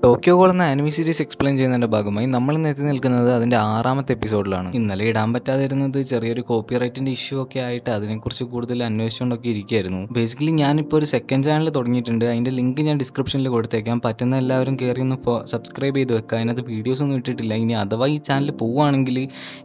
Tokyo goal എന്ന anime series explain ചെയ്യുന്നതിന്റെ ഭാഗമായി നമ്മൾ ഇന്ന് എത്തി നിൽക്കുന്നത് അതിന്റെ 6ാമത്തെ എപ്പിസോഡിലാണ്. ഇന്നലെ ഇടാൻ പറ്റാതിരുന്നത് ചെറിയൊരു കോപ്പിറൈറ്റിന്റെ ഇഷ്യൂ ഒക്കെ ആയിട്ട് അതിനെക്കുറിച്ച് കൂടുതൽ അന്വേഷിച്ചുകൊണ്ടൊക്കെ ഇരിക്കുകയായിരുന്നു. ബേസിക്കലി ഞാനിപ്പോൾ ഒരു സെക്കൻഡ് ചാനൽ തുടങ്ങിയിട്ടുണ്ട്. അതിന്റെ ലിങ്ക് ഞാൻ ഡിസ്ക്രിപ്ഷനിൽ കൊടുത്തേക്കാം. പറ്റുന്ന എല്ലാവരും കയറി ഒന്ന് സബ്സ്ക്രൈബ് ചെയ്ത് വെക്കുക. അതിനകത്ത് വീഡിയോസ് ഒന്നും ഇട്ടിട്ടില്ല. ഇനി അഥവാ ഈ ചാനൽ പോവുകയാണെങ്കിൽ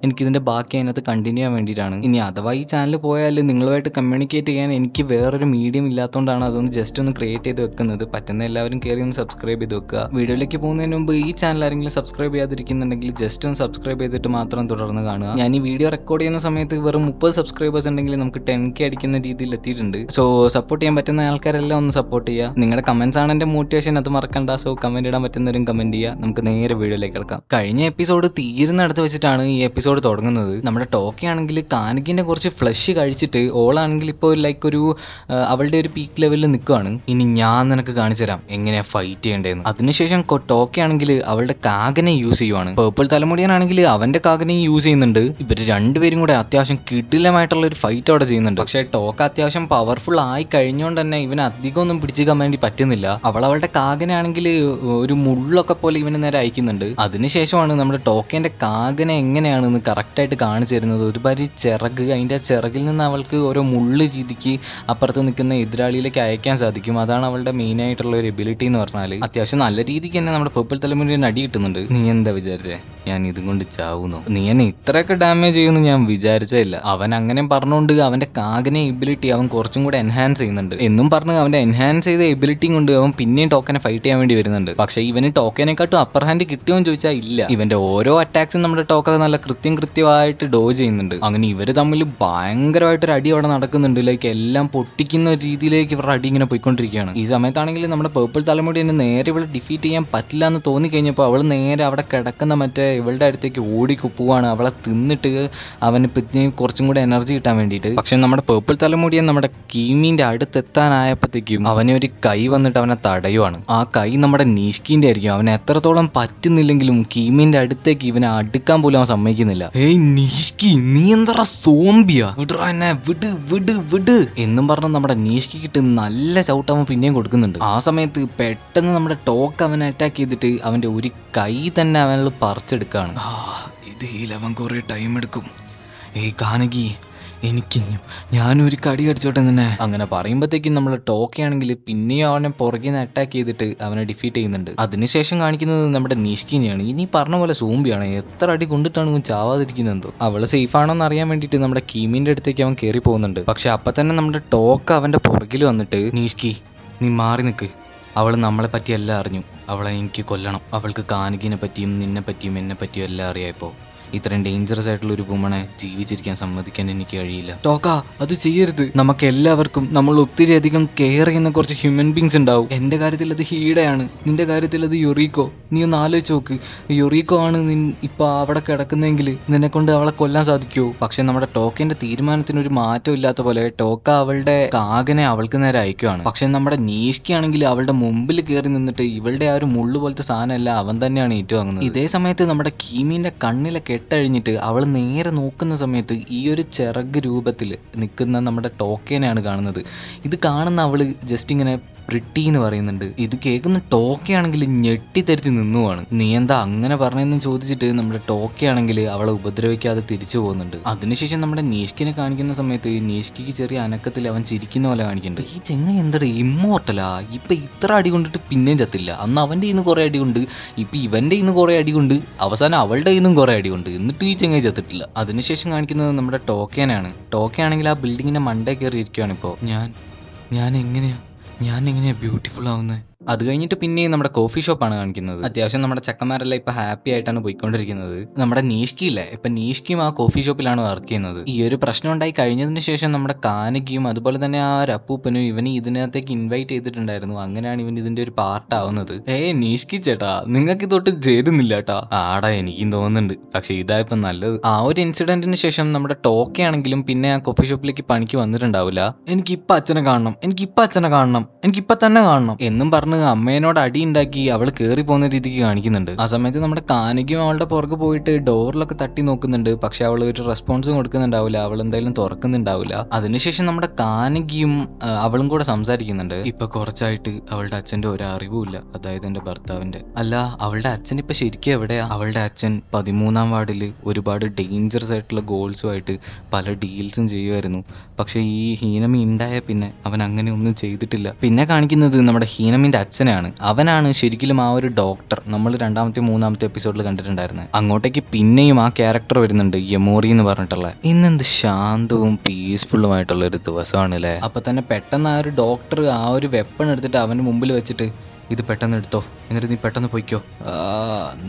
എനിക്കിതിന്റെ ബാക്കി അതിനകത്ത് കണ്ടിന്യൂ ചെയ്യാൻ വേണ്ടിയിട്ടാണ്. ഇനി അഥവാ ഈ ചാനൽ പോയാൽ നിങ്ങളുമായിട്ട് കമ്മ്യൂണിക്കേറ്റ് ചെയ്യാൻ എനിക്ക് വേറൊരു മീഡിയം ഇല്ലാത്തതുകൊണ്ടാണ് അതൊന്ന് ജസ്റ്റ് ഒന്ന് ക്രിയേറ്റ് ചെയ്ത് വെക്കുന്നത്. പറ്റുന്ന എല്ലാവരും കയറി ഒന്ന് സബ്സ്ക്രൈബ് ചെയ്ത് വെക്കുക. വീഡിയോയിലേക്ക് പോകുന്നതിന് മുമ്പ് ഈ ചാനൽ ആരെങ്കിലും സബ്സ്ക്രൈബ് ചെയ്യാതിരിക്കുന്നുണ്ടെങ്കിൽ ജസ്റ്റ് ഒന്ന് സബ്സ്ക്രൈബ് ചെയ്തിട്ട് മാത്രം തുടർന്ന് കാണുക. ഞാൻ ഈ വീഡിയോ റെക്കോർഡ് ചെയ്യുന്ന സമയത്ത് വെറും 30 സബ്സ്ക്രൈബേഴ്സ് ഉണ്ടെങ്കിൽ നമുക്ക് 10K അടിക്കുന്ന രീതിയിൽ എത്തിയിട്ടുണ്ട്. സോ സപ്പോർട്ട് ചെയ്യാൻ പറ്റുന്ന ആൾക്കാരെല്ലാം ഒന്ന് സപ്പോർട്ട് ചെയ്യുക. നിങ്ങളുടെ കമന്റ്സ് ആണ് എന്റെ മോട്ടിവേഷൻ, അത് മറക്കണ്ട. സോ കമന്റ് ഇടാൻ പറ്റുന്നവരും കമന്റ് ചെയ്യുക. നമുക്ക് നേരെ വീഡിയോയിലേക്ക് കിടക്കാം. കഴിഞ്ഞ എപ്പിസോഡ് തീരുന്നിടത്ത് വെച്ചിട്ടാണ് ഈ എപ്പിസോഡ് തുടങ്ങുന്നത്. നമ്മുടെ ടോക്കി ആണെങ്കിൽ കാനകിന്റെ കുറച്ച് ഫ്ലഷ് കഴിച്ചിട്ട് ഓളാണെങ്കിൽ ഇപ്പോൾ ഒരു അവളുടെ ഒരു പീക്ക് ലെവലിൽ നിൽക്കുവാണ്. ഇനി ഞാൻ നിനക്ക് കാണിച്ചു തരാം എങ്ങനെയാ ഫൈറ്റ് ചെയ്യേണ്ടതെന്ന്. അതിനുശേഷം ടോക്കി ആണെങ്കിൽ അവളുടെ കാഗനെ യൂസ് ചെയ്യുവാണ്. പേർപ്പിൾ തലമുടിയാണെങ്കിൽ അവന്റെ കാഗനെ യൂസ് ചെയ്യുന്നുണ്ട്. ഇവര് രണ്ടുപേരും കൂടെ അത്യാവശ്യം കിടിലമായിട്ടുള്ള ഒരു ഫൈറ്റ് അവിടെ ചെയ്യുന്നുണ്ട്. പക്ഷേ ടോക്ക് അത്യാവശ്യം പവർഫുൾ ആയി കഴിഞ്ഞുകൊണ്ട് തന്നെ ഇവന് അധികം ഒന്നും പിടിച്ചേക്കാൻ വേണ്ടി പറ്റുന്നില്ല. അവളുടെ കാഗനെ ആണെങ്കിൽ ഒരു മുള്ളൊക്കെ പോലെ ഇവന് നേരെ അയക്കുന്നുണ്ട്. അതിനുശേഷമാണ് നമ്മുടെ ടോക്കേന്റെ കാഗനെ എങ്ങനെയാണെന്ന് കറക്റ്റായിട്ട് കാണിച്ചു തരുന്നത്. ഒരുപാട് ചിറക്, അതിന്റെ ചിറകിൽ നിന്ന് അവൾക്ക് ഓരോ മുള്ള് രീതിക്ക് അപ്പുറത്ത് നിൽക്കുന്ന എതിരാളിയിലേക്ക് അയക്കാൻ സാധിക്കും. അതാണ് അവളുടെ മെയിൻ ആയിട്ടുള്ള ഒരു എബിലിറ്റി എന്ന് പറഞ്ഞാൽ. അത്യാവശ്യം നല്ല രീതിക്ക് തന്നെ നമ്മുടെ പേർപ്പിൾ തലമുറ അടി കിട്ടുന്നുണ്ട്. നീ എന്താ വിചാരിച്ചേ ഞാൻ ഇതും കൊണ്ട് ചാവുന്നു? നീ എന്നെ ഇത്രയൊക്കെ ഡാമേജ് ചെയ്യുമെന്ന് ഞാൻ വിചാരിച്ചേ ഇല്ല. അവൻ അങ്ങനെ പറഞ്ഞുകൊണ്ട് അവന്റെ കാഗനെ എബിലിറ്റി അവൻ കുറച്ചും കൂടെ എൻഹാൻസ് ചെയ്യുന്നുണ്ട് എന്നും പറഞ്ഞ് അവന്റെ എൻഹാൻസ് ചെയ്ത എബിലിറ്റി കൊണ്ട് അവൻ പിന്നെയും ടോക്കനെ ഫൈറ്റ് ചെയ്യാൻ വേണ്ടി വരുന്നുണ്ട്. പക്ഷേ ഇവന് ടോക്കനെക്കാട്ടും അപ്പർ ഹാൻഡ് കിട്ടിയോന്ന് ചോദിച്ചാൽ ഇല്ല. ഇവന്റെ ഓരോ അറ്റാക്സും നമ്മുടെ ടോക്ക നല്ല കൃത്യമായിട്ട് ഡോജ് ചെയ്യുന്നുണ്ട്. അങ്ങനെ ഇവര് തമ്മിൽ ഭയങ്കരമായിട്ടൊരു അടി അവിടെ നടക്കുന്നുണ്ട്. എല്ലാം പൊട്ടിക്കുന്ന ഒരു രീതിയിലേക്ക് ഇവരുടെ അടി ഇങ്ങനെ പോയിക്കൊണ്ടിരിക്കുകയാണ്. ഈ സമയത്താണെങ്കിൽ നമ്മുടെ പേർപ്പിൾ തലമുടി തന്നെ നേരെ ഇവിടെ ഡിഫീറ്റ് ചെയ്യാൻ പറ്റില്ല എന്ന് തോന്നിക്കഴിഞ്ഞപ്പോൾ അവൾ നേരെ അവിടെ കിടക്കുന്ന മറ്റേ ഇവളുടെ അടുത്തേക്ക് ഓടിക്കുപ്പോവാണ്. അവളെ തിന്നിട്ട് അവന് പിന്നെ കുറച്ചും കൂടെ എനർജി കിട്ടാൻ വേണ്ടിയിട്ട്. പക്ഷെ നമ്മുടെ പേർപ്പിൾ തലമുടിയൻ നമ്മുടെ കീമിന്റെ അടുത്തെത്താനായപ്പോഴത്തേക്കും അവനെ ഒരു കൈ വന്നിട്ട് അവനെ തടയുവാണ്. ആ കൈ നമ്മുടെ നീഷ്കിന്റെ ആയിരിക്കും. അവന് എത്രത്തോളം പറ്റുന്നില്ലെങ്കിലും കീമിന്റെ അടുത്തേക്ക് ഇവനെ അടുക്കാൻ പോലും അവൻ സമ്മതിക്കുന്നില്ല. ഏയ് നീഷ്കി, നീ എന്താ സോംബിയാ? വിടറാ എന്നെ, വിട് വിട് വിട് എന്നും പറഞ്ഞ് നമ്മുടെ നീഷ്കിട്ട് നല്ല ചവിട്ടവൻ പിന്നെയും കൊടുക്കുന്നുണ്ട്. ആ സമയത്ത് പെട്ടെന്ന് നമ്മുടെ ടോക്ക് അവനെ അറ്റാക്ക് ചെയ്തിട്ട് അവന്റെ ഒരു കൈ തന്നെ അവനിൽ പറിച്ചെടുക്കുകയാണ്. ഇത് അവൻ കുറെ ടൈം എടുക്കും. ഏയ് കാനകി, ഞാനൊരു കടി കടിച്ചോട്ടെ തന്നെ. അങ്ങനെ പറയുമ്പോഴത്തേക്കും നമ്മൾ ടോക്കയാണെങ്കിൽ പിന്നെയും അവനെ പുറകിൽ നിന്ന് അറ്റാക്ക് ചെയ്തിട്ട് അവനെ ഡിഫീറ്റ് ചെയ്യുന്നുണ്ട്. അതിനുശേഷം കാണിക്കുന്നത് നമ്മുടെ നീഷ്കിനെയാണ്. ഇനി പറഞ്ഞ പോലെ സോംബിയാണ്. എത്ര അടി കൊണ്ടിട്ടാണ് ഇവൻ ചാവാതിരിക്കുന്നതെന്തോ. അവള് സേഫ് ആണോന്ന് അറിയാൻ വേണ്ടിയിട്ട് നമ്മുടെ കീമിന്റെ അടുത്തേക്ക് അവൻ കയറി പോകുന്നുണ്ട്. പക്ഷെ അപ്പൊ തന്നെ നമ്മുടെ ടോക്ക അവന്റെ പുറകിൽ വന്നിട്ട്, നീഷ്കി നീ മാറി നിൽക്ക്, അവൾ നമ്മളെ പറ്റി എല്ലാം അറിഞ്ഞു, അവളെ എനിക്ക് കൊല്ലണം. അവൾക്ക് കാനകിനെ പറ്റിയും നിന്നെ പറ്റിയും എന്നെ പറ്റിയും എല്ലാം അറിയായപ്പോ ഇത്രയും ഡേഞ്ചറസ് ആയിട്ടുള്ള ഒരു വുമണെ ജീവിച്ചിരിക്കാൻ സമ്മതിക്കാൻ എനിക്ക് കഴിയില്ല. ടോക്ക, അത് ചെയ്യരുത്. നമുക്ക് എല്ലാവർക്കും നമ്മൾ ഒത്തിരി അധികം കെയർ ചെയ്യുന്ന കുറച്ച് ഹ്യൂമൻ ബീങ്സ് ഉണ്ടാവും. എന്റെ കാര്യത്തിൽ അത് ഹീഡയാണ്, നിന്റെ കാര്യത്തിൽ അത് യൊറീക്കോ. നീ ഒന്ന് ആലോചിച്ച് നോക്ക്. യൊറീക്കോ ആണ് ഇപ്പൊ അവിടെ കിടക്കുന്നെങ്കിൽ നിന്നെ കൊണ്ട് അവളെ കൊല്ലാൻ സാധിക്കുമോ? പക്ഷെ നമ്മുടെ ടോക്കിന്റെ തീരുമാനത്തിന് ഒരു മാറ്റം ഇല്ലാത്ത പോലെ ടോക്ക അവളുടെ കാകനെ അവൾക്ക് നേരെ അയക്കുവാണ്. പക്ഷെ നമ്മുടെ നീഷ്കി ആണെങ്കിൽ അവളുടെ മുമ്പിൽ കയറി നിന്നിട്ട് ഇവളുടെ ആ ഒരു മുള്ളു പോലത്തെ സാധനമല്ല അവൻ തന്നെയാണ് ഏറ്റുവാങ്ങുന്നത്. ഇതേ സമയത്ത് നമ്മുടെ കീമിന്റെ കണ്ണിലെ കെട്ടഴിഞ്ഞിട്ട് അവൾ നേരെ നോക്കുന്ന സമയത്ത് ഈ ഒരു ചിറക് രൂപത്തിൽ നിൽക്കുന്ന നമ്മുടെ ടോക്കേനെയാണ് കാണുന്നത്. ഇത് കാണുന്ന അവള് ജസ്റ്റ് ഇങ്ങനെ പ്രിട്ടി എന്ന് പറയുന്നുണ്ട്. ഇത് കേൾക്കുന്ന ടോക്കയാണെങ്കിൽ ഞെട്ടിത്തെറിച്ച് നിന്നുവാണ്. നീ എന്താ അങ്ങനെ പറഞ്ഞെന്ന് ചോദിച്ചിട്ട് നമ്മുടെ ടോക്കയാണെങ്കിൽ അവളെ ഉപദ്രവിക്കാതെ തിരിച്ചു പോകുന്നുണ്ട്. അതിനുശേഷം നമ്മുടെ നീഷ്കിനെ കാണിക്കുന്ന സമയത്ത് നീഷ്കിക്ക് ചെറിയ അനക്കത്തിൽ അവൻ ചിരിക്കുന്ന പോലെ കാണിക്കുന്നുണ്ട്. ഈ ചെങ്ങ എന്താ ഇമ്മോർട്ടലാ, ഇപ്പൊ ഇത്ര അടി കൊണ്ടിട്ട് പിന്നെയും ചത്തില്ല. അന്ന് അവന്റെ ഇന്ന് കുറെ അടി കൊണ്ട്, ഇപ്പൊ ഇവന്റെ ഇന്ന് കുറെ അടി കൊണ്ട്, അവസാനം അവളുടെ ഇന്നും കുറെ അടി കൊണ്ട്, എന്നിട്ട് ഈ ചെങ്ങ ചത്തിട്ടില്ല. അതിനുശേഷം കാണിക്കുന്നത് നമ്മുടെ ടോക്കേനാണ്. ടോക്കയാണെങ്കിൽ ആ ബിൽഡിങ്ങിന്റെ മണ്ടേ കയറി ഇരിക്കുകയാണ്. ഇപ്പോ ഞാൻ എങ്ങനെയാ ബ്യൂട്ടിഫുൾ ആവുന്നത്? അത് കഴിഞ്ഞിട്ട് പിന്നെയും നമ്മുടെ കോഫി ഷോപ്പാണ് കാണിക്കുന്നത്. അത്യാവശ്യം നമ്മുടെ ചക്കന്മാരെല്ലാം ഇപ്പൊ ഹാപ്പി ആയിട്ടാണ് പോയിക്കൊണ്ടിരിക്കുന്നത്. നമ്മുടെ നീഷ്കിയില്ലേ, ഇപ്പൊ നീഷ്കിയും ആ കോഫി ഷോപ്പിലാണ് വർക്ക് ചെയ്യുന്നത്. ഈ ഒരു പ്രശ്നം ഉണ്ടായി കഴിഞ്ഞതിന് ശേഷം നമ്മുടെ കാനകിയും അതുപോലെ തന്നെ ആ രപ്പൂപ്പനും ഇവന് ഇതിനകത്തേക്ക് ഇൻവൈറ്റ് ചെയ്തിട്ടുണ്ടായിരുന്നു. അങ്ങനെയാണ് ഇവൻ ഇതിന്റെ ഒരു പാർട്ട് ആവുന്നത്. നീഷ്കി ചേട്ടാ, നിങ്ങൾക്ക് ഇതൊട്ട് ചേരുന്നില്ല കേട്ടാ. ആടാ, എനിക്കും തോന്നുന്നുണ്ട്. പക്ഷെ ഇതായപ്പോ നല്ലത്. ആ ഒരു ഇൻസിഡന്റിന് ശേഷം നമ്മുടെ ടോക്കയാണെങ്കിലും പിന്നെ ആ കോഫി ഷോപ്പിലേക്ക് പണിക്ക് വന്നിട്ടുണ്ടാവില്ല. എനിക്കിപ്പൊ അച്ഛനെ കാണണം, എനിക്കിപ്പൊ തന്നെ കാണണം എന്നും പറഞ്ഞു പറഞ്ഞ് അമ്മേനോട് അടി ഉണ്ടാക്കി അവൾ കേറി പോകുന്ന രീതിക്ക് കാണിക്കുന്നുണ്ട്. ആ സമയത്ത് നമ്മുടെ കാനകിയും അവളുടെ പുറകെ പോയിട്ട് ഡോറിലൊക്കെ തട്ടി നോക്കുന്നുണ്ട്. പക്ഷെ അവൾ ഒരു റെസ്പോൺസും കൊടുക്കുന്നുണ്ടാവില്ല, അവൾ എന്തായാലും തുറക്കുന്നുണ്ടാവില്ല. അതിനുശേഷം നമ്മുടെ കാനകിയും അവളും കൂടെ സംസാരിക്കുന്നുണ്ട്. ഇപ്പൊ കുറച്ചായിട്ട് അവളുടെ അച്ഛന്റെ ഒരു അറിവുമില്ല, അതായത് എന്റെ ഭർത്താവിന്റെ. അല്ല, അവളുടെ അച്ഛൻ ഇപ്പൊ ശരിക്കും എവിടെയാ? അവളുടെ അച്ഛൻ 13-ാം വാർഡിൽ ഒരുപാട് ഡേഞ്ചറസ് ആയിട്ടുള്ള ഗോൾസുമായിട്ട് പല ഡീൽസും ചെയ്യുമായിരുന്നു. പക്ഷെ ഈ ഹീനമി ഉണ്ടായ പിന്നെ അവൻ അങ്ങനെ ഒന്നും ചെയ്തിട്ടില്ല. പിന്നെ കാണിക്കുന്നത് നമ്മുടെ ഹീനമിന്റെ അച്ഛനാണ്. അവനാണ് ശരിക്കും ആ ഒരു ഡോക്ടർ നമ്മൾ 2-ാമത്തെ 3-ാമത്തെ എപ്പിസോഡിൽ കണ്ടിട്ടുണ്ടായിരുന്നത്. അങ്ങോട്ടേക്ക് പിന്നെയും ആ ക്യാരക്ടർ വരുന്നുണ്ട്, യമോറി എന്ന് പറഞ്ഞിട്ടുള്ള. ഇന്നെന്ത് ശാന്തവും പീസ്ഫുള്ളും ആയിട്ടുള്ള ഒരു ദിവസമാണ് അല്ലേ? അപ്പൊ തന്നെ പെട്ടെന്ന് ആ ഒരു ഡോക്ടർ ആ ഒരു വെപ്പൺ എടുത്തിട്ട് അവന്റെ മുമ്പിൽ വെച്ചിട്ട്, ഇത് പെട്ടെന്ന് എടുത്തോ, എന്നിട്ട് നീ പെട്ടെന്ന് പൊയ്ക്കോ.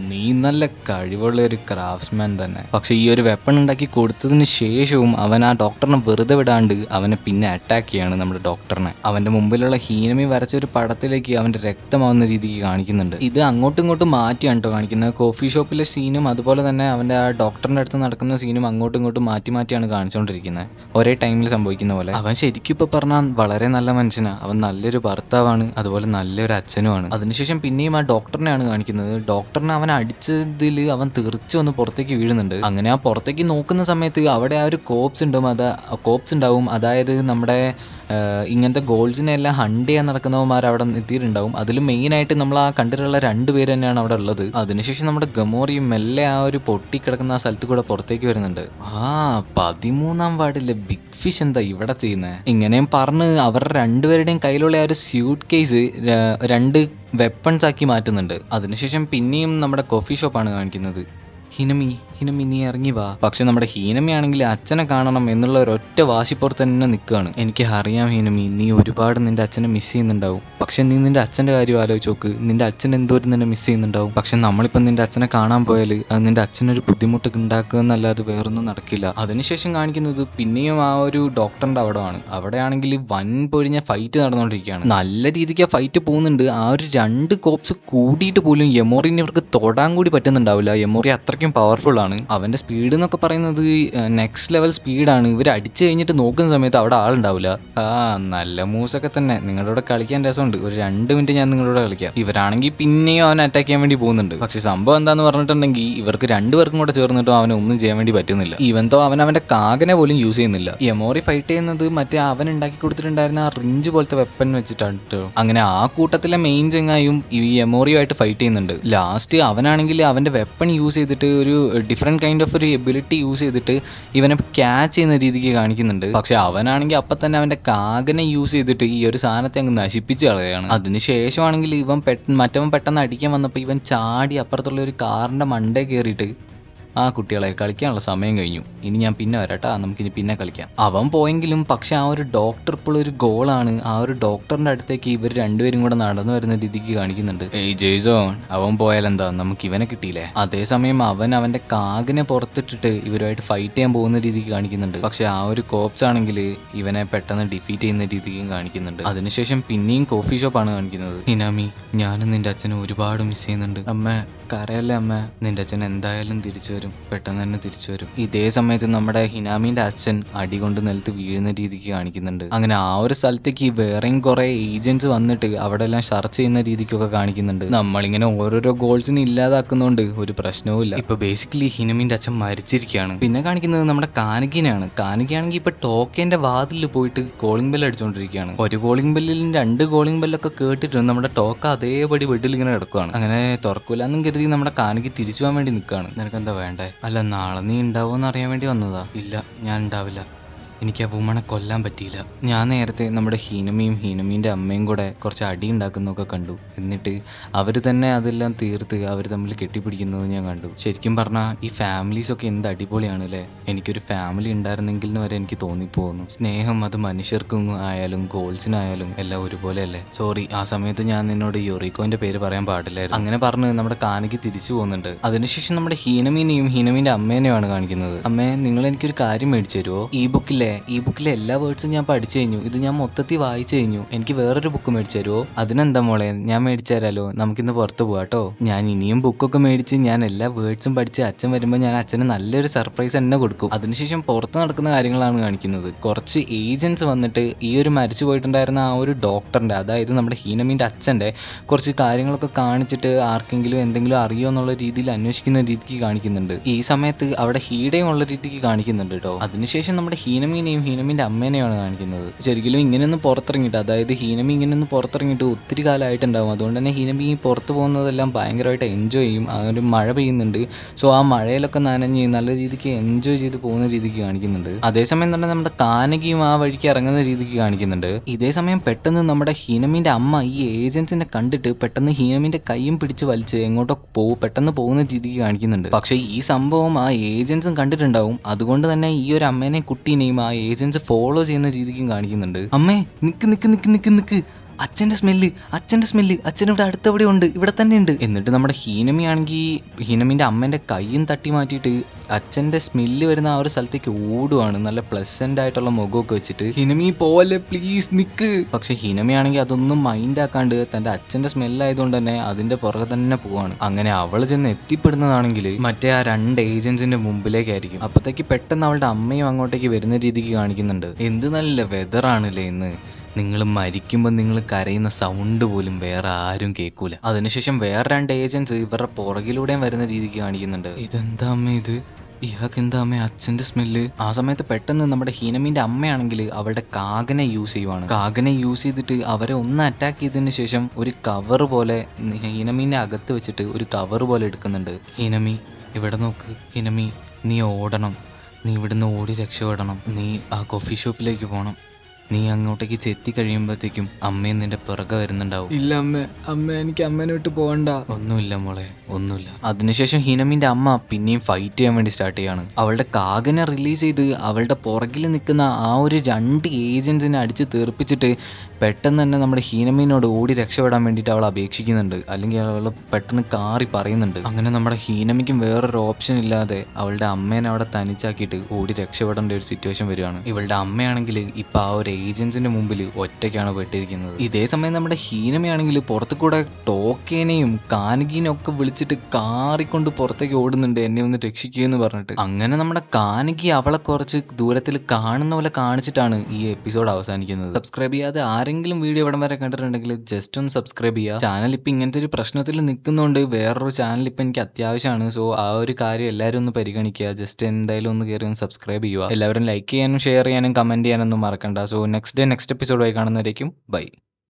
നീ നല്ല കഴിവുള്ള ഒരു ക്രാഫ്റ്റ്സ്മാൻ തന്നെ. പക്ഷെ ഈ ഒരു വെപ്പൺ ഉണ്ടാക്കി കൊടുത്തതിന് ശേഷവും അവൻ ആ ഡോക്ടറിനെ വെറുതെ വിടാണ്ട് അവനെ പിന്നെ അറ്റാക്ക് ചെയ്യാണ് നമ്മുടെ ഡോക്ടറിനെ. അവന്റെ മുമ്പിലുള്ള ഹീനമി വരച്ച ഒരു പടത്തിലേക്ക് അവന്റെ രക്തമാവുന്ന രീതിക്ക് കാണിക്കുന്നുണ്ട്. ഇത് അങ്ങോട്ടും ഇങ്ങോട്ടും മാറ്റിയാണ് കേട്ടോ കാണിക്കുന്നത്. കോഫി ഷോപ്പിലെ സീനും അതുപോലെ തന്നെ അവന്റെ ആ ഡോക്ടറിന്റെ അടുത്ത് നടക്കുന്ന സീനും അങ്ങോട്ടും ഇങ്ങോട്ടും മാറ്റിയാണ് കാണിച്ചുകൊണ്ടിരിക്കുന്നത്, ഒരേ ടൈമിൽ സംഭവിക്കുന്ന പോലെ. അവൻ ശരിക്കും ഇപ്പൊ പറഞ്ഞാൽ വളരെ നല്ല മനുഷ്യനാണ്. അവൻ നല്ലൊരു ഭർത്താവാണ്, അതുപോലെ നല്ലൊരു അച്ഛനും. അതിനുശേഷം പിന്നെയും ആ ഡോക്ടറിനെയാണ് കാണിക്കുന്നത്. ഡോക്ടറിനെ അവൻ അടിച്ചതിൽ അവൻ തെറിച്ച് വന്ന് പുറത്തേക്ക് വീഴുന്നുണ്ട്. അങ്ങനെ ആ പുറത്തേക്ക് നോക്കുന്ന സമയത്ത് അവിടെ ആ ഒരു കോപ്സ് ഉണ്ടാവും. അതായത് നമ്മുടെ ഇങ്ങനത്തെ ഗോൾസിനെ എല്ലാം ഹണ്ട് ചെയ്യാൻ നടക്കുന്നവന്മാർ അവിടെ എത്തിയിട്ടുണ്ടാവും. അതിൽ മെയിനായിട്ട് നമ്മൾ ആ കണ്ടിട്ടുള്ള 2 പേര് തന്നെയാണ് അവിടെ ഉള്ളത്. അതിനുശേഷം നമ്മുടെ ഗമോറിയും മെല്ലെ ആ ഒരു പൊട്ടിക്കിടക്കുന്ന ആ സ്ഥലത്ത് കൂടെ പുറത്തേക്ക് വരുന്നുണ്ട്. 13-ാം വാർഡിലെ ബിഗ് ഫിഷ് എന്താ ഇവിടെ ചെയ്യുന്നത്? ഇങ്ങനെയും പറഞ്ഞ് അവരുടെ 2 പേരുടെയും കയ്യിലുള്ള ആ ഒരു സ്യൂട്ട് കേസ് 2 വെപ്പൺസ് ആക്കി മാറ്റുന്നുണ്ട്. അതിനുശേഷം പിന്നെയും നമ്മുടെ കോഫി ഷോപ്പാണ് കാണിക്കുന്നത്. ഹിനമി നീ ഇറങ്ങി വാ. പക്ഷെ നമ്മുടെ ഹീനമി ആണെങ്കിൽ അച്ഛനെ കാണണം എന്നുള്ള ഒരൊറ്റ വാശിപ്പുറത്ത് തന്നെ നിൽക്കുകയാണ്. എനിക്ക് അറിയാം ഹീനമി, നീ ഒരുപാട് നിന്റെ അച്ഛനെ മിസ് ചെയ്യുന്നുണ്ടാവും. പക്ഷെ നീ നിന്റെ അച്ഛന്റെ കാര്യം ആലോചിച്ച് നോക്ക്, നിന്റെ അച്ഛൻ എന്തോരം നിന്നെ മിസ് ചെയ്യുന്നുണ്ടാവും. പക്ഷെ നമ്മളിപ്പം നിന്റെ അച്ഛനെ കാണാൻ പോയാൽ അത് നിന്റെ അച്ഛനൊരു ബുദ്ധിമുട്ട് ഉണ്ടാക്കുക എന്നല്ലാതെ വേറൊന്നും നടക്കില്ല. അതിനുശേഷം കാണിക്കുന്നത് പിന്നെയും ആ ഒരു ഡോക്ടറിന്റെ അവിടെയാണെങ്കിൽ വൻ പൊഴിഞ്ഞ ഫൈറ്റ് നടന്നുകൊണ്ടിരിക്കുകയാണ്. നല്ല രീതിക്ക് ആ ഫൈറ്റ് പോകുന്നുണ്ട്. ആ ഒരു 2 കോപ്സ് കൂടിയിട്ട് പോലും യമോറിനെ ഇവർക്ക് തൊടാൻ കൂടി പറ്റുന്നുണ്ടാവില്ല. യമോറി അത്രയ്ക്കും പവർഫുൾ ആണ്. അവന്റെ സ്പീഡ് എന്നൊക്കെ പറയുന്നത് നെക്സ്റ്റ് ലെവൽ സ്പീഡാണ്. ഇവർ അടിച്ചു കഴിഞ്ഞിട്ട് നോക്കുന്ന സമയത്ത് അവിടെ ആളുണ്ടാവില്ല. നല്ല മൂവ്സൊക്കെ തന്നെ. നിങ്ങളുടെ കൂടെ കളിക്കാൻ രസമുണ്ട്. ഒരു 2 മിനിറ്റ് ഞാൻ നിങ്ങളോട് കളിക്കാം. ഇവരാണെങ്കിൽ പിന്നെയും അവനെ അറ്റാക്ക് ചെയ്യാൻ വേണ്ടി പോകുന്നുണ്ട്. പക്ഷെ സംഭവം എന്താന്ന് പറഞ്ഞിട്ടുണ്ടെങ്കിൽ ഇവർക്ക് 2 പേർക്കും കൂടെ ചേർന്നിട്ടും അവനെ ഒന്നും ചെയ്യാൻ വേണ്ടി പറ്റുന്നില്ല. ഇവന്തോ അവന്റെ കാകനെ പോലും യൂസ് ചെയ്യുന്നില്ല. യമോറി ഫൈറ്റ് ചെയ്യുന്നത് മറ്റേ അവൻ ഉണ്ടാക്കി കൊടുത്തിട്ടുണ്ടായിരുന്ന ആ റിഞ്ച് പോലത്തെ വെപ്പൺ വെച്ചിട്ടാണ് കേട്ടോ. അങ്ങനെ ആ കൂട്ടത്തിലെ മെയിൻ ചെങ്ങായും ഈ യമോറിയുമായിട്ട് ഫൈറ്റ് ചെയ്യുന്നുണ്ട്. ലാസ്റ്റ് അവനാണെങ്കിൽ അവന്റെ വെപ്പൺ യൂസ് ചെയ്തിട്ട് ഒരു ഡിഫറെന്റ് കൈൻഡ് ഓഫ് ഒരു എബിലിറ്റി യൂസ് ചെയ്തിട്ട് ഇവനെ ക്യാച്ച് ചെയ്യുന്ന രീതിക്ക് കാണിക്കുന്നുണ്ട്. പക്ഷെ അവനാണെങ്കിൽ അപ്പൊ തന്നെ അവന്റെ കാകനെ യൂസ് ചെയ്തിട്ട് ഈ ഒരു സാധനത്തെ അങ്ങ് നശിപ്പിച്ച് കളയാണ്. അതിനുശേഷമാണെങ്കിൽ മറ്റവൻ പെട്ടെന്ന് അടിക്കാൻ വന്നപ്പോൾ ഇവൻ ചാടി അപ്പുറത്തുള്ള ഒരു കാറിന്റെ മണ്ടേ കയറിയിട്ട്, കുട്ടികളെ കളിക്കാനുള്ള സമയം കഴിഞ്ഞു, ഇനി ഞാൻ പിന്നെ വരാട്ടാ, നമുക്കിനി പിന്നെ കളിക്കാം. അവൻ പോയെങ്കിലും പക്ഷെ ആ ഒരു ഡോക്ടർ ഇപ്പോൾ ഒരു ഗോളാണ്. ആ ഒരു ഡോക്ടറിന്റെ അടുത്തേക്ക് ഇവർ 2 പേരും കൂടെ നടന്നു വരുന്ന രീതിക്ക് കാണിക്കുന്നുണ്ട്. ജെയ്സോൺ, അവൻ പോയാലെന്താ, നമുക്ക് ഇവനെ കിട്ടിയില്ലേ? അതേസമയം അവന്റെ കാകിനെ പുറത്തിട്ടിട്ട് ഇവരുമായിട്ട് ഫൈറ്റ് ചെയ്യാൻ പോകുന്ന രീതിക്ക് കാണിക്കുന്നുണ്ട്. പക്ഷെ ആ ഒരു കോപ്സ് ആണെങ്കിൽ ഇവനെ പെട്ടെന്ന് ഡിഫീറ്റ് ചെയ്യുന്ന രീതിക്കും കാണിക്കുന്നുണ്ട്. അതിനുശേഷം പിന്നെയും കോഫി ഷോപ്പാണ് കാണിക്കുന്നത്. ഹിനാമി, ഞാനും നിന്റെ അച്ഛനെ ഒരുപാട് മിസ് ചെയ്യുന്നുണ്ട്. അമ്മ കരയല്ലേ അമ്മ, നിന്റെ അച്ഛൻ എന്തായാലും തിരിച്ചു വരും, പെട്ടെന്ന് തന്നെ തിരിച്ചു വരും. ഇതേ സമയത്ത് നമ്മുടെ ഹിനാമിന്റെ അച്ഛൻ അടി കൊണ്ട് നിലത്ത് വീഴുന്ന രീതിക്ക് കാണിക്കുന്നുണ്ട്. അങ്ങനെ ആ ഒരു സ്ഥലത്തേക്ക് വേറെയും കുറെ ഏജന്റ്സ് വന്നിട്ട് അവിടെ എല്ലാം സെർച്ച് ചെയ്യുന്ന രീതിക്കൊക്കെ കാണിക്കുന്നുണ്ട്. നമ്മളിങ്ങനെ ഓരോരോ ഗോൾസിനെ ഇല്ലാതാക്കുന്നതുകൊണ്ട് ഒരു പ്രശ്നവും ഇല്ല. ഇപ്പൊ ബേസിക്കലി ഹിനമിന്റെ അച്ഛൻ മരിച്ചിരിക്കുകയാണ്. പിന്നെ കാണിക്കുന്നത് നമ്മുടെ കാനകിനെയാണ്. കാനകിയാണെങ്കിൽ ഇപ്പൊ ടോക്കേന്റെ വാതിലിൽ പോയിട്ട് കോളിംഗ് ബെൽ അടിച്ചുകൊണ്ടിരിക്കുകയാണ്. ഒരു കോളിംഗ് ബെല്ലിൽ 2 കോളിംഗ് ബെല്ലൊക്കെ കേട്ടിട്ട് നമ്മുടെ ടോക്ക അതേപടി ബെഡിൽ ഇങ്ങനെ കിടക്കുകയാണ്. അങ്ങനെ തുറക്കൂലെന്നും കരുതി നമ്മുടെ കാനകി തിരിച്ചു പോകാൻ വേണ്ടി നിൽക്കുകയാണ്. നിനക്ക് എന്താ വേണ്ടേ? അല്ല, നാളെ നീ ഉണ്ടാവുമെന്ന് അറിയാൻ വേണ്ടി വന്നതാ. ഇല്ല, ഞാൻ ഉണ്ടാവില്ല. എനിക്ക് ആ വുമണെ കൊല്ലാൻ പറ്റിയില്ല. ഞാൻ നേരത്തെ നമ്മുടെ ഹീനമീൻ്റെ അമ്മയും കൂടെ കുറച്ച് അടി ഉണ്ടാക്കുന്നതൊക്കെ കണ്ടു. എന്നിട്ട് അവർ തന്നെ അതെല്ലാം തീർത്ത് അവർ തമ്മിൽ കെട്ടിപ്പിടിക്കുന്നത് ഞാൻ കണ്ടു. ശരിക്കും പറഞ്ഞാൽ ഈ ഫാമിലീസൊക്കെ എന്ത് അടിപൊളിയാണ് അല്ലേ? എനിക്കൊരു ഫാമിലി ഉണ്ടായിരുന്നെങ്കിൽ എന്ന് വരെ എനിക്ക് തോന്നിപ്പോകുന്നു. സ്നേഹം അത് മനുഷ്യർക്കും ആയാലും ഗോൾസിനായാലും എല്ലാം ഒരുപോലെ അല്ലേ? സോറി, ആ സമയത്ത് ഞാൻ നിന്നോട് യൊറീക്കോന്റെ പേര് പറയാൻ പാടില്ലായിരുന്നു. അങ്ങനെ പറഞ്ഞ് നമ്മുടെ കാനകി തിരിച്ചു പോകുന്നുണ്ട്. അതിനുശേഷം നമ്മുടെ ഹീനമീനെയും ഹീനമീൻ്റെ അമ്മേനെയുമാണ് കാണിക്കുന്നത്. അമ്മേ, നിങ്ങൾ എനിക്കൊരു കാര്യം മേടിച്ചു തരുമോ? ഈ ബുക്കിലെ ഈ ബുക്കിലെ എല്ലാ വേർഡ്സും ഞാൻ പഠിച്ചു കഴിഞ്ഞു, ഇത് ഞാൻ മൊത്തത്തിൽ വായിച്ചു കഴിഞ്ഞു, എനിക്ക് വേറൊരു ബുക്ക് മേടിച്ചു തരുമോ? അതിനെന്താ മോളെ, ഞാൻ മേടിച്ചു തരാലോ, നമുക്കിന്ന് പുറത്ത് പോവാട്ടോ. ഞാൻ ഇനിയും ബുക്കൊക്കെ മേടിച്ച് ഞാൻ എല്ലാ വേർഡ്സും പഠിച്ച് അച്ഛൻ വരുമ്പോൾ ഞാൻ അച്ഛന് നല്ലൊരു സർപ്രൈസ് തന്നെ കൊടുക്കും. അതിനുശേഷം പുറത്ത് നടക്കുന്ന കാര്യങ്ങളാണ് കാണിക്കുന്നത്. കുറച്ച് ഏജൻസ് വന്നിട്ട് ഈ ഒരു മരിച്ചു പോയിട്ടുണ്ടായിരുന്ന ആ ഒരു ഡോക്ടറിന്റെ, അതായത് നമ്മുടെ ഹീനമീൻ്റെ അച്ഛൻ്റെ കുറച്ച് കാര്യങ്ങളൊക്കെ കാണിച്ചിട്ട് ആർക്കെങ്കിലും എന്തെങ്കിലും അറിയോ എന്നുള്ള രീതിയിൽ അന്വേഷിക്കുന്ന രീതിക്ക് കാണിക്കുന്നുണ്ട്. ഈ സമയത്ത് അവിടെ ഹീഡയും ഉള്ള രീതിക്ക് കാണിക്കുന്നുണ്ട് കേട്ടോ. അതിനുശേഷം നമ്മുടെ ഹീനമീനെയും ഹീനമീൻ്റെ അമ്മേനെയാണ് കാണിക്കുന്നത്. ശരിക്കും ഇങ്ങനെയൊന്നും പുറത്തിറങ്ങിയിട്ട്, അതായത് ഹീനമി ഇങ്ങനെയൊന്നും പുറത്തിറങ്ങിയിട്ട് ഒത്തിരി കാലമായിട്ടുണ്ടാവും. അതുകൊണ്ട് തന്നെ ഹീനമി പുറത്ത് പോകുന്നതെല്ലാം ഭയങ്കരമായിട്ട് എൻജോയ് ചെയ്യും. ആ ഒരു മഴ പെയ്യുന്നുണ്ട്, സോ ആ മഴയിലൊക്കെ നനഞ്ഞ് നല്ല രീതിക്ക് എൻജോയ് ചെയ്ത് പോകുന്ന രീതിക്ക് കാണിക്കുന്നുണ്ട്. അതേസമയം തന്നെ നമ്മുടെ കാനകിയും ആ വഴിക്ക് ഇറങ്ങുന്ന രീതിക്ക് കാണിക്കുന്നുണ്ട്. ഇതേ സമയം പെട്ടെന്ന് നമ്മുടെ ഹീനമീൻ്റെ അമ്മ ഈ ഏജൻസിനെ കണ്ടിട്ട് പെട്ടെന്ന് ഹീനമീൻ്റെ കൈയും പിടിച്ച് വലിച്ച് എങ്ങോട്ടോ പെട്ടെന്ന് പോകുന്ന രീതിക്ക് കാണിക്കുന്നുണ്ട്. പക്ഷേ ഈ സംഭവം ആ ഏജൻസും കണ്ടിട്ടുണ്ടാവും. അതുകൊണ്ട് തന്നെ ഈ ഒരു അമ്മേനെയും കുട്ടീനെയും ആ ഏജൻസ് ഫോളോ ചെയ്യുന്ന രീതിക്കും കാണിക്കുന്നുണ്ട്. അമ്മേ, നിക്ക് നിക്ക് നിക്ക് നിക്ക് നിക്ക്, അച്ഛൻ്റെ സ്മെല്ല്, അച്ഛൻ ഇവിടെ അടുത്തവിടെ ഉണ്ട്, ഇവിടെ തന്നെ ഉണ്ട്. എന്നിട്ട് നമ്മുടെ ഹീനമി ആണെങ്കിൽ ഹീനമീൻ്റെ അമ്മേൻ്റെ കൈയും തട്ടി മാറ്റിയിട്ട് അച്ഛൻ്റെ സ്മെല്ല് വരുന്ന ആ ഒരു സ്ഥലത്തേക്ക് ഓടുവാണ്, നല്ല പ്ലസന്റ് ആയിട്ടുള്ള മുഖമൊക്കെ വെച്ചിട്ട്. ഹിനമി പോവല്ലേ പ്ലീസ്, നിക്ക്. പക്ഷെ ഹിനമി ആണെങ്കിൽ അതൊന്നും മൈൻഡ് ആക്കാണ്ട് തന്റെ അച്ഛന്റെ സ്മെല്ലായതുകൊണ്ട് തന്നെ അതിന്റെ പുറകെ തന്നെ പോവാണ്. അങ്ങനെ അവള് ചെന്ന് എത്തിപ്പെടുന്നതാണെങ്കിൽ മറ്റേ ആ 2 ഏജൻസിന്റെ മുമ്പിലേക്കായിരിക്കും. അപ്പത്തേക്ക് പെട്ടെന്ന് അവളുടെ അമ്മയും അങ്ങോട്ടേക്ക് വരുന്ന രീതിക്ക് കാണിക്കുന്നുണ്ട്. എന്ത് നല്ല വെതറാണല്ലേ ഇന്ന്, നിങ്ങൾ മരിക്കുമ്പോൾ നിങ്ങൾ കരയുന്ന സൗണ്ട് പോലും വേറെ ആരും കേൾക്കൂല. അതിനുശേഷം വേറെ 2 ഏജൻസ് ഇവരുടെ പുറകിലൂടെയും വരുന്ന രീതിക്ക് കാണിക്കുന്നുണ്ട്. ഇതെന്താ അമ്മ ഇത്, ഇയാൾക്ക് എന്താ അമ്മ അച്ഛൻ്റെ സ്മെല്ല്? ആ സമയത്ത് പെട്ടെന്ന് നമ്മുടെ ഹീനമീൻ്റെ അമ്മയാണെങ്കിൽ അവളുടെ കാകനെ യൂസ് ചെയ്യുവാണ്. കാകനെ യൂസ് ചെയ്തിട്ട് അവരെ ഒന്ന് അറ്റാക്ക് ചെയ്തതിന് ശേഷം ഒരു കവർ പോലെ ഹീനമീൻ്റെ അകത്ത് വെച്ചിട്ട് ഒരു കവർ പോലെ എടുക്കുന്നുണ്ട്. ഹീനമി ഇവിടെ നോക്ക്, ഹീനമി നീ ഓടണം, നീ ഇവിടുന്ന് ഓടി രക്ഷപ്പെടണം, നീ ആ കോഫി ഷോപ്പിലേക്ക് പോകണം, നീ അങ്ങോട്ടേക്ക് ചെത്തി കഴിയുമ്പോഴത്തേക്കും അമ്മയും നിന്റെ പിറകെ വരുന്നുണ്ടാവും. ഇല്ല അമ്മ എനിക്ക് അമ്മേനെ വിട്ട് പോകണ്ട. ഒന്നുമില്ല മോളെ, ഒന്നുമില്ല. അതിനുശേഷം ഹിനമിന്റെ അമ്മ പിന്നെയും ഫൈറ്റ് ചെയ്യാൻ വേണ്ടി സ്റ്റാർട്ട് ചെയ്യാണ്. അവളുടെ കാകനെ റിലീസ് ചെയ്ത് അവളുടെ പുറകിൽ നിൽക്കുന്ന ആ ഒരു 2 ഏജൻസിനെ അടിച്ച് തീർപ്പിച്ചിട്ട് പെട്ടെന്ന് തന്നെ നമ്മുടെ ഹീനമീനോട് ഓടി രക്ഷപ്പെടാൻ വേണ്ടിയിട്ട് അവൾ അപേക്ഷിക്കുന്നുണ്ട്, അല്ലെങ്കിൽ അവൾ പെട്ടെന്ന് കാറി പറയുന്നുണ്ട്. അങ്ങനെ നമ്മുടെ ഹീനമിക്കും വേറൊരു ഓപ്ഷൻ ഇല്ലാതെ അവളുടെ അമ്മേനെ അവിടെ തനിച്ചാക്കിയിട്ട് ഓടി രക്ഷപ്പെടേണ്ട ഒരു സിറ്റുവേഷൻ വരികയാണ്. ഇവളുടെ അമ്മയാണെങ്കിൽ ഇപ്പൊ ആ ഒരു ഏജൻസിന്റെ മുമ്പിൽ ഒറ്റയ്ക്കാണ് പെട്ടിരിക്കുന്നത്. ഇതേ സമയം നമ്മുടെ ഹീനമയാണെങ്കിൽ പുറത്തു കൂടെ ടോക്കേനെയും കാനകീനെയും ഒക്കെ വിളിച്ചിട്ട് കാറിക്കൊണ്ട് പുറത്തേക്ക് ഓടുന്നുണ്ട്, എന്നെ ഒന്ന് രക്ഷിക്കുക എന്ന് പറഞ്ഞിട്ട്. അങ്ങനെ നമ്മുടെ കാനകി അവളെ കുറച്ച് ദൂരത്തിൽ കാണുന്ന പോലെ കാണിച്ചിട്ടാണ് ഈ എപ്പിസോഡ് അവസാനിക്കുന്നത്. സബ്സ്ക്രൈബ് ചെയ്യാതെ ആരെങ്കിലും വീഡിയോ ഇവിടം വരെ കണ്ടിട്ടുണ്ടെങ്കിൽ ജസ്റ്റ് ഒന്ന് സബ്സ്ക്രൈബ് ചെയ്യുക. ചാനൽ ഇപ്പൊ ഇങ്ങനത്തെ ഒരു പ്രശ്നത്തിൽ നിൽക്കുന്നതുകൊണ്ട് വേറൊരു ചാനൽ ഇപ്പൊ എനിക്ക് അത്യാവശ്യമാണ്. സോ ആ ഒരു കാര്യം എല്ലാവരും ഒന്ന് പരിഗണിക്കുക. ജസ്റ്റ് എന്തായാലും ഒന്ന് കയറി ഒന്ന് സബ്സ്ക്രൈബ് ചെയ്യുക. എല്ലാവരും ലൈക്ക് ചെയ്യാനും ഷെയർ ചെയ്യാനും കമന്റ് ചെയ്യാനൊന്നും മറക്കണ്ട. സോ നെക്സ്റ്റ് എപ്പിസോഡായി കാണുന്നവരേക്കും ബൈ.